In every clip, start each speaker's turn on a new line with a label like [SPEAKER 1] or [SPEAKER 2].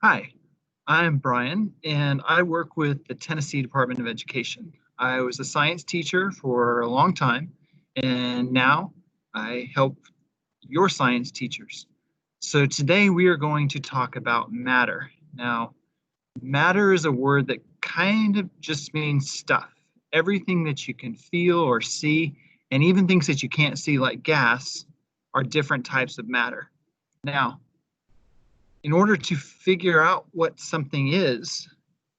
[SPEAKER 1] Hi, I'm Brian, and I work with the Tennessee Department of Education. I was a science teacher for a long time, and now I help your science teachers. So today we are going to talk about matter. Now, matter is a word that kind of just means stuff. Everything that you can feel or see, and even things that you can't see, like gas, are different types of matter. Now, in order to figure out what something is,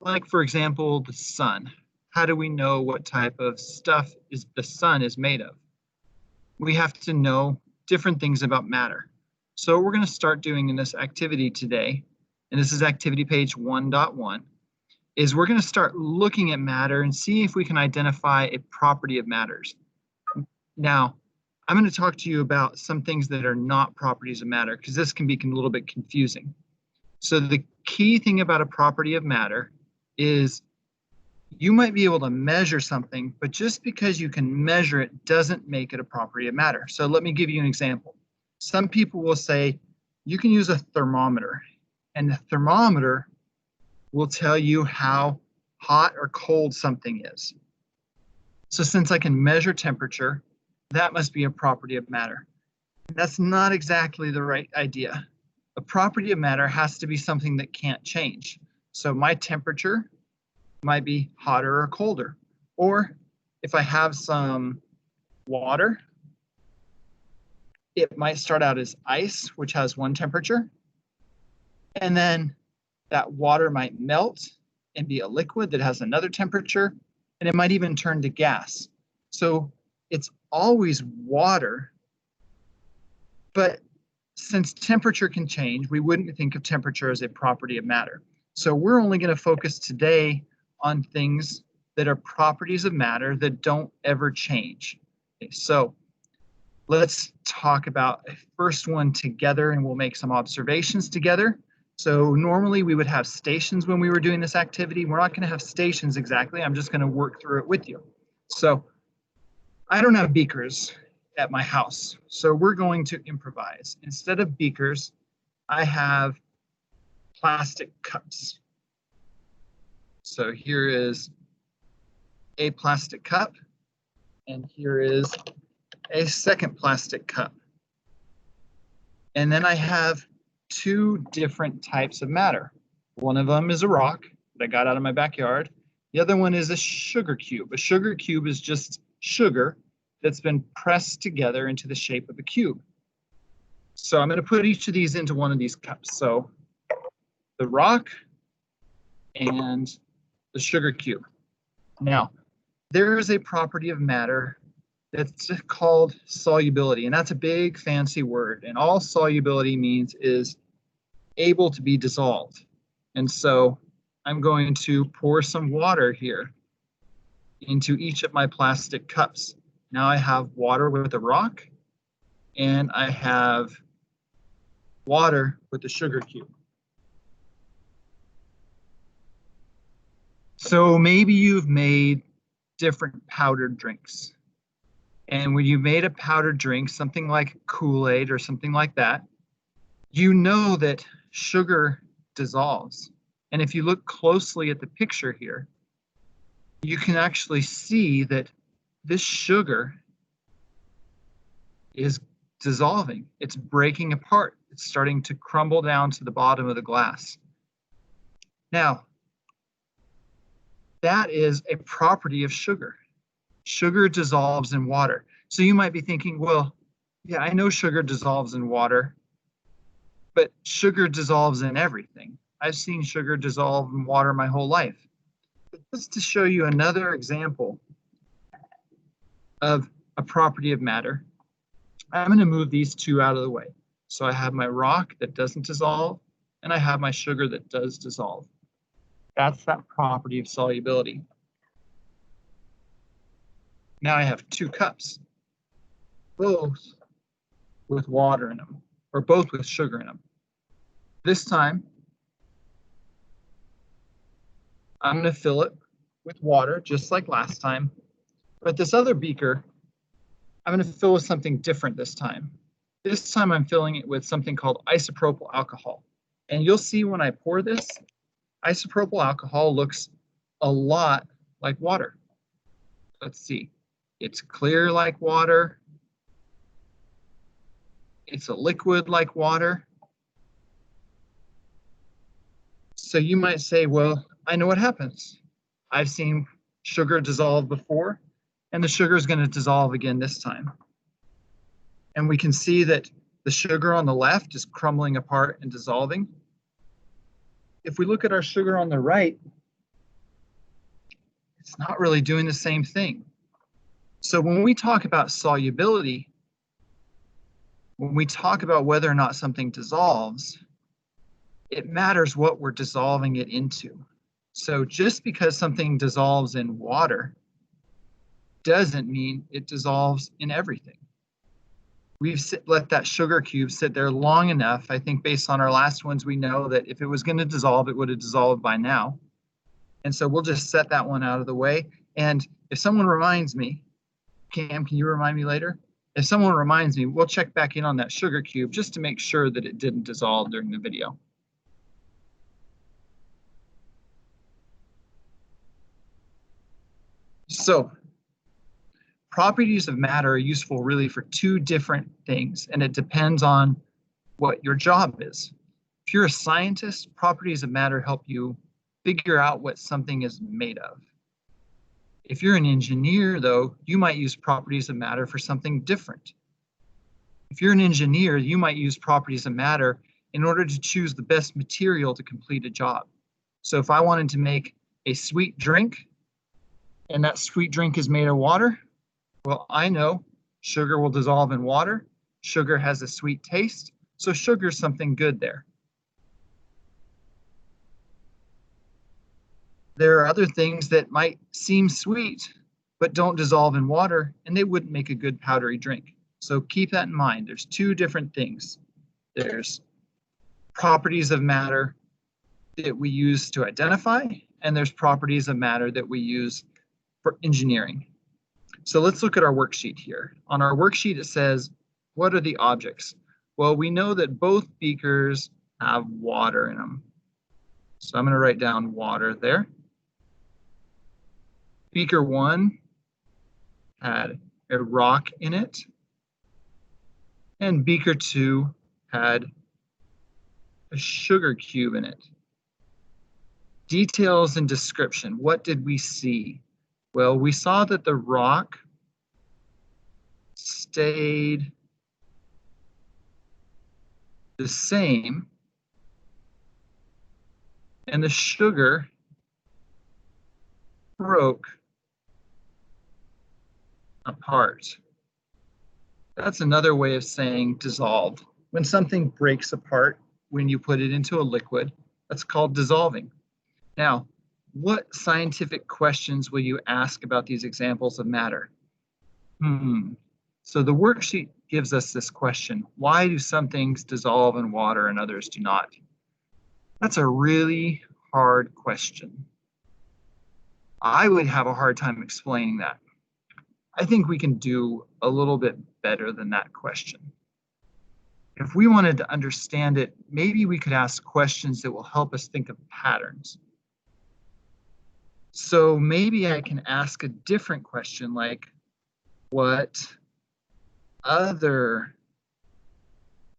[SPEAKER 1] like for example, the sun, how do we know what type of stuff is the sun is made of? We have to know different things about matter. So we're going to start doing in this activity today, and this is activity page 1.1, is we're going to start looking at matter and see if we can identify a property of matters. Now, I'm going to talk to you about some things that are not properties of matter, because this can be a little bit confusing. So the key thing about a property of matter is you might be able to measure something, but just because you can measure it doesn't make it a property of matter. So let me give you an example. Some people will say you can use a thermometer, and the thermometer will tell you how hot or cold something is. So since I can measure temperature, that must be a property of matter. That's not exactly the right idea. A property of matter has to be something that can't change. So my temperature might be hotter or colder. Or if I have some water, it might start out as ice, which has one temperature. And then that water might melt and be a liquid that has another temperature. And it might even turn to gas. So it's always water, but since temperature can change, we wouldn't think of temperature as a property of matter. So we're only going to focus today on things that are properties of matter that don't ever change. Okay, so let's talk about a first one together, and we'll make some observations together. So normally we would have stations when we were doing this activity. We're not going to have stations exactly. I'm just going to work through it with you. So I don't have beakers at my house, so we're going to improvise. Instead of beakers, I have plastic cups. So here is a plastic cup, and here is a second plastic cup. And then I have two different types of matter. One of them is a rock that I got out of my backyard. The other one is a sugar cube. A sugar cube is just sugar that's been pressed together into the shape of a cube. So I'm going to put each of these into one of these cups. So the rock and the sugar cube. Now, there is a property of matter that's called solubility, and that's a big fancy word. And all solubility means is able to be dissolved. And so I'm going to pour some water here into each of my plastic cups. Now I have water with a rock, and I have water with the sugar cube. So maybe you've made different powdered drinks. And when you made a powdered drink, something like Kool-Aid or something like that, you know that sugar dissolves. And if you look closely at the picture here, you can actually see that this sugar is dissolving. It's breaking apart. It's starting to crumble down to the bottom of the glass. Now, that is a property of sugar. Sugar dissolves in water. So you might be thinking, well, yeah, I know sugar dissolves in water, but sugar dissolves in everything. I've seen sugar dissolve in water my whole life. But just to show you another example of a property of matter, I'm going to move these two out of the way. So I have my rock that doesn't dissolve, and I have my sugar that does dissolve. That's that property of solubility. Now I have two cups, both with water in them, or both with sugar in them. This time, I'm going to fill it with water, just like last time. But this other beaker, I'm going to fill with something different this time. This time I'm filling it with something called isopropyl alcohol. And you'll see when I pour this, isopropyl alcohol looks a lot like water. Let's see. It's clear like water. It's a liquid like water. So you might say, well, I know what happens. I've seen sugar dissolve before, and the sugar is going to dissolve again this time. And we can see that the sugar on the left is crumbling apart and dissolving. If we look at our sugar on the right, it's not really doing the same thing. So when we talk about solubility, when we talk about whether or not something dissolves, it matters what we're dissolving it into. So just because something dissolves in water doesn't mean it dissolves in everything. We've let that sugar cube sit there long enough. I think based on our last ones, we know that if it was going to dissolve, it would have dissolved by now. And so we'll just set that one out of the way. And if someone reminds me, Cam, can you remind me later? If someone reminds me, we'll check back in on that sugar cube just to make sure that it didn't dissolve during the video. So properties of matter are useful really for two different things, and it depends on what your job is. If you're a scientist, properties of matter help you figure out what something is made of. If you're an engineer, though, you might use properties of matter for something different. If you're an engineer, you might use properties of matter in order to choose the best material to complete a job. So if I wanted to make a sweet drink, and that sweet drink is made of water, well, I know sugar will dissolve in water. Sugar has a sweet taste, so sugar is something good there. There are other things that might seem sweet, but don't dissolve in water, and they wouldn't make a good powdery drink. So keep that in mind. There's two different things. There's properties of matter that we use to identify, and there's properties of matter that we use for engineering. So let's look at our worksheet here. On our worksheet, it says, what are the objects? Well, we know that both beakers have water in them. So I'm going to write down water there. Beaker 1 had a rock in it, and beaker 2 had a sugar cube in it. Details and description. What did we see? Well, we saw that the rock stayed the same, and the sugar broke apart. That's another way of saying dissolved. When something breaks apart, when you put it into a liquid, that's called dissolving. Now, what scientific questions will you ask about these examples of matter? So the worksheet gives us this question. Why do some things dissolve in water and others do not? That's a really hard question. I would have a hard time explaining that. I think we can do a little bit better than that question. If we wanted to understand it, maybe we could ask questions that will help us think of patterns. So maybe I can ask a different question like, what other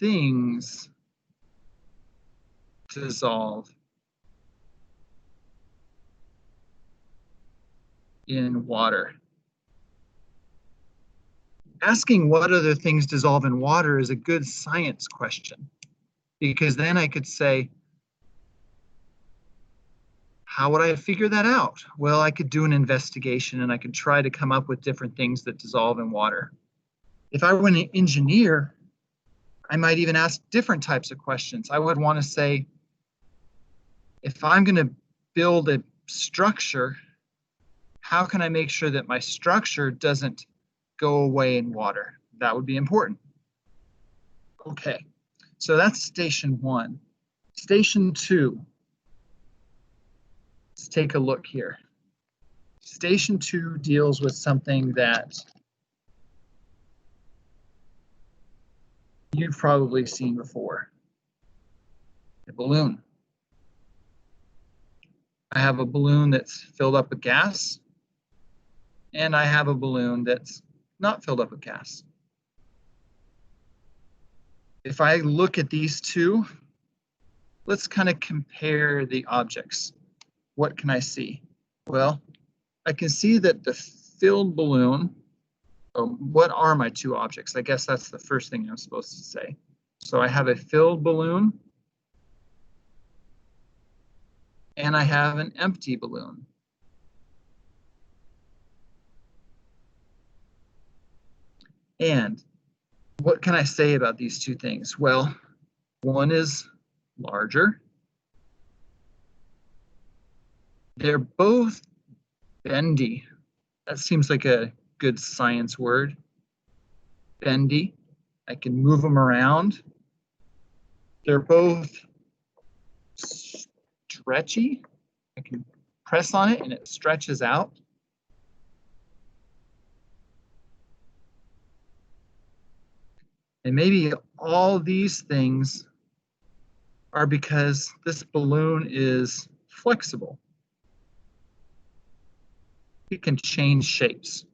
[SPEAKER 1] things dissolve in water? Asking what other things dissolve in water is a good science question, because then I could say, how would I figure that out? Well, I could do an investigation and I could try to come up with different things that dissolve in water. If I were an engineer, I might even ask different types of questions. I would want to say, if I'm going to build a structure, how can I make sure that my structure doesn't go away in water? That would be important. Okay, so that's station 1. Station 2. Let's take a look here. Station 2 deals with something that you've probably seen before. A balloon. I have a balloon that's filled up with gas, and I have a balloon that's not filled up with gas. If I look at these two, let's kind of compare the objects. What can I see? Well, I can see that the filled balloon, what are my two objects? I guess that's the first thing I'm supposed to say. So I have a filled balloon and I have an empty balloon. And what can I say about these two things? Well, one is larger. They're both bendy. That seems like a good science word. Bendy. I can move them around. They're both stretchy. I can press on it and it stretches out. And maybe all these things are because this balloon is flexible. It can change shapes.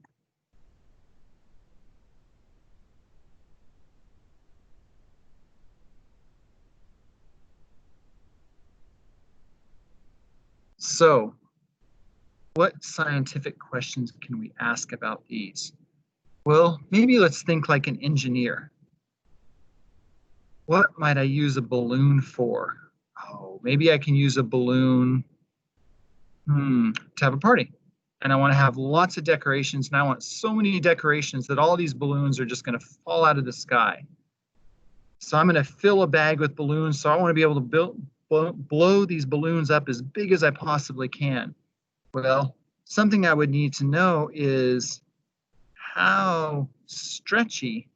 [SPEAKER 1] So, what scientific questions can we ask about these? Well, maybe let's think like an engineer. What might I use a balloon for? Oh, maybe I can use a balloon to have a party. And I want to have lots of decorations, and I want so many decorations that all these balloons are just going to fall out of the sky. So I'm going to fill a bag with balloons, so I want to be able to blow these balloons up as big as I possibly can. Well, something I would need to know is how stretchy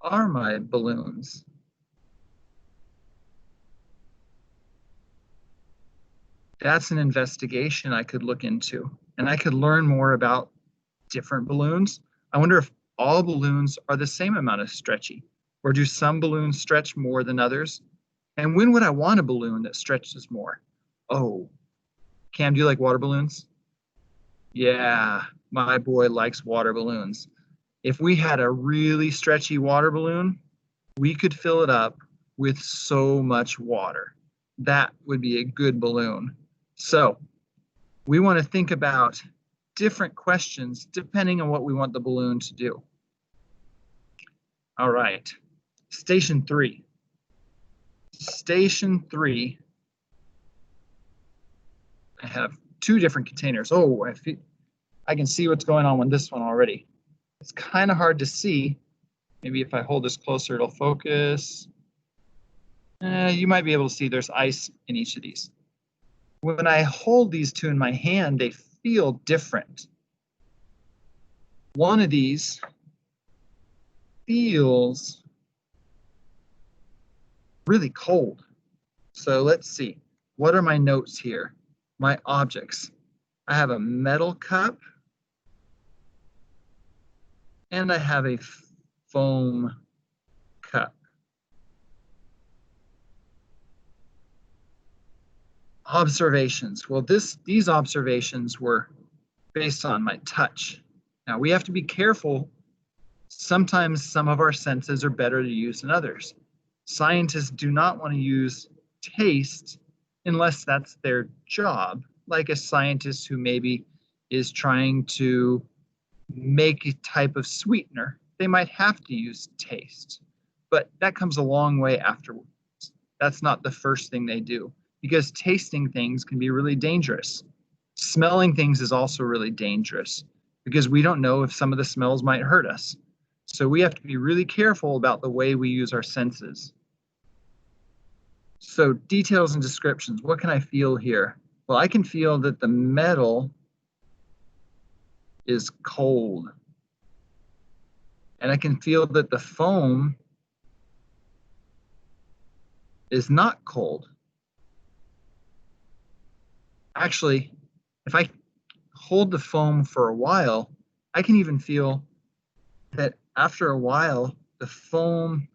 [SPEAKER 1] are my balloons? That's an investigation I could look into, and I could learn more about different balloons. I wonder if all balloons are the same amount of stretchy, or do some balloons stretch more than others? And when would I want a balloon that stretches more? Oh, Cam, do you like water balloons? Yeah, my boy likes water balloons. If we had a really stretchy water balloon, we could fill it up with so much water. That would be a good balloon. So we want to think about different questions depending on what we want the balloon to do. All right, station 3. Station 3, I have 2 different containers. Oh, I can see what's going on with this one already. It's kind of hard to see. Maybe if I hold this closer, it'll focus. You might be able to see there's ice in each of these. When I hold these 2 in my hand, they feel different. One of these feels really cold. So let's see. What are my notes here? My objects. I have a metal cup and I have a foam cup. Observations. Well, these observations were based on my touch. Now we have to be careful. Sometimes some of our senses are better to use than others. Scientists do not want to use taste unless that's their job, like a scientist who maybe is trying to make a type of sweetener. They might have to use taste, but that comes a long way afterwards. That's not the first thing they do, because tasting things can be really dangerous. Smelling things is also really dangerous because we don't know if some of the smells might hurt us. So we have to be really careful about the way we use our senses. So details and descriptions, what can I feel here? Well, I can feel that the metal is cold. And I can feel that the foam is not cold. Actually, if I hold the foam for a while, I can even feel that after a while, the foam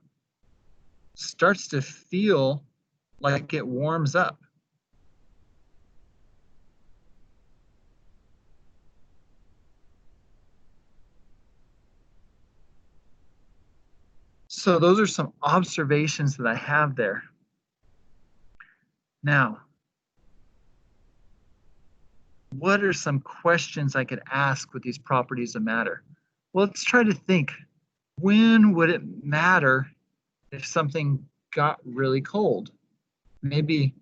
[SPEAKER 1] starts to feel like it warms up. So those are some observations that I have there. Now, what are some questions I could ask with these properties of matter? Well, let's try to think, when would it matter if something got really cold? Maybe,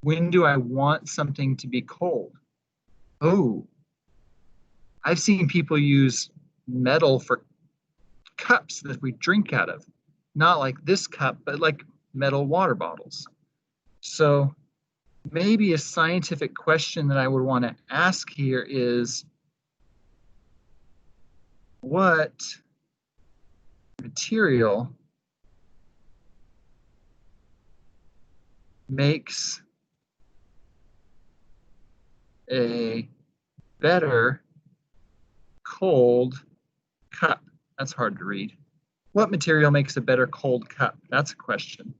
[SPEAKER 1] when do I want something to be cold? Oh, I've seen people use metal for cups that we drink out of. Not like this cup, but like metal water bottles. So maybe a scientific question that I would want to ask here is, what material makes a better cold cup? That's hard to read. What material makes a better cold cup? That's a question.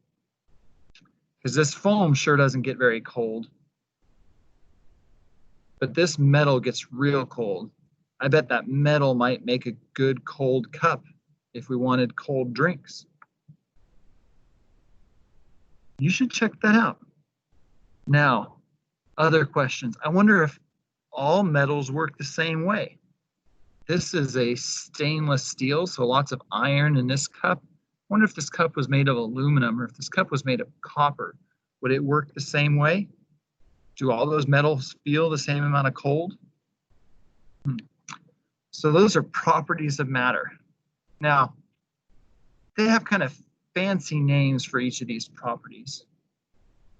[SPEAKER 1] Because this foam sure doesn't get very cold. But this metal gets real cold. I bet that metal might make a good cold cup if we wanted cold drinks. You should check that out. Now, other questions. I wonder if all metals work the same way. This is a stainless steel, so lots of iron in this cup. I wonder if this cup was made of aluminum or if this cup was made of copper. Would it work the same way? Do all those metals feel the same amount of cold? So those are properties of matter. Now, they have kind of fancy names for each of these properties.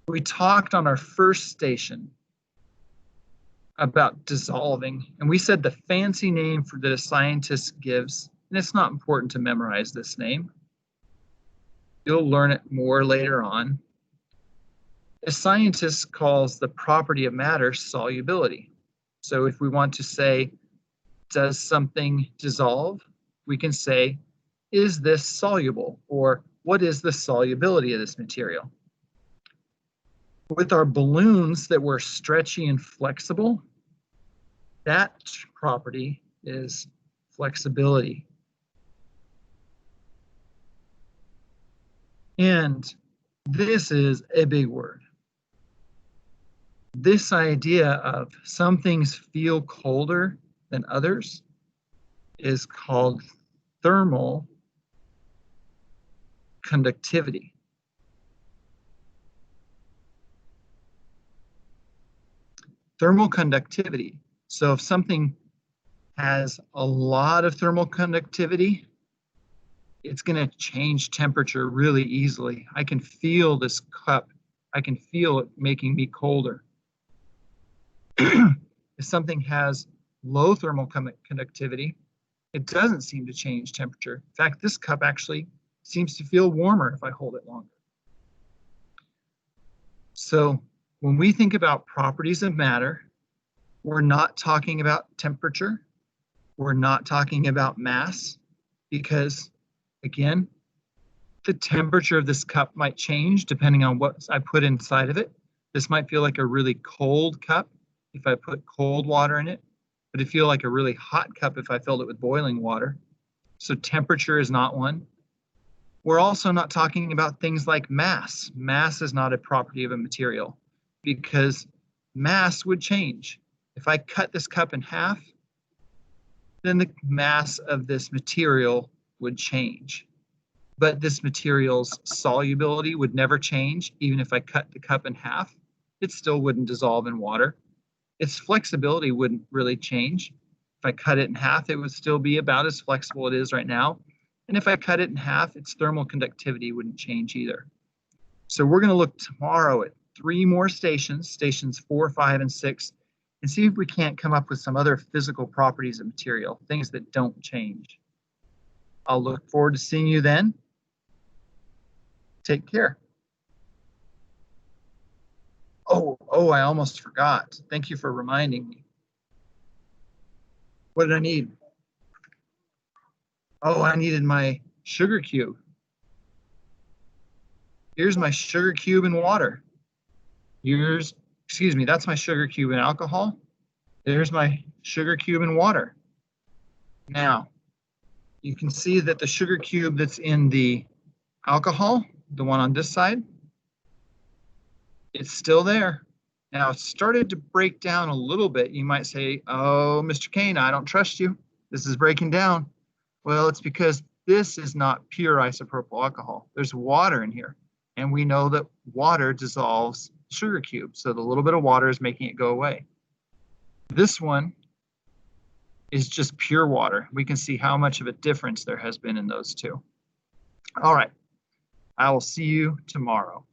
[SPEAKER 1] We talked on our first station about dissolving, and we said the fancy name for that a scientist gives, and it's not important to memorize this name. You'll learn it more later on. A scientist calls the property of matter solubility. So if we want to say, does something dissolve? We can say, is this soluble? Or what is the solubility of this material? With our balloons that were stretchy and flexible, that property is flexibility. And this is a big word. This idea of some things feel colder than others is called thermal conductivity. Thermal conductivity. So if something has a lot of thermal conductivity, it's going to change temperature really easily. I can feel this cup. I can feel it making me colder. If something has low thermal conductivity, it doesn't seem to change temperature. In fact, this cup actually seems to feel warmer if I hold it longer. So when we think about properties of matter, we're not talking about temperature. We're not talking about mass, because, again, the temperature of this cup might change depending on what I put inside of it. This might feel like a really cold cup if I put cold water in it, but it'd feel like a really hot cup if I filled it with boiling water. So temperature is not one. We're also not talking about things like mass. Mass is not a property of a material because mass would change. If I cut this cup in half, then the mass of this material would change. But this material's solubility would never change. Even if I cut the cup in half, it still wouldn't dissolve in water. Its flexibility wouldn't really change. If I cut it in half, it would still be about as flexible as it is right now. And if I cut it in half, its thermal conductivity wouldn't change either. So we're going to look tomorrow at 3 more stations, stations 4, 5, and 6, and see if we can't come up with some other physical properties of material, things that don't change. I'll look forward to seeing you then. Take care. Oh, I almost forgot. Thank you for reminding me. What did I need? Oh, I needed my sugar cube. Here's my sugar cube in water. Excuse me, that's my sugar cube in alcohol. There's my sugar cube in water. Now, you can see that the sugar cube that's in the alcohol, the one on this side, it's still there. Now it's started to break down a little bit. You might say, oh, Mr. Kane, I don't trust you. This is breaking down. Well, it's because this is not pure isopropyl alcohol. There's water in here. And we know that water dissolves sugar cube. So the little bit of water is making it go away. This one is just pure water. We can see how much of a difference there has been in those two. All right. I will see you tomorrow.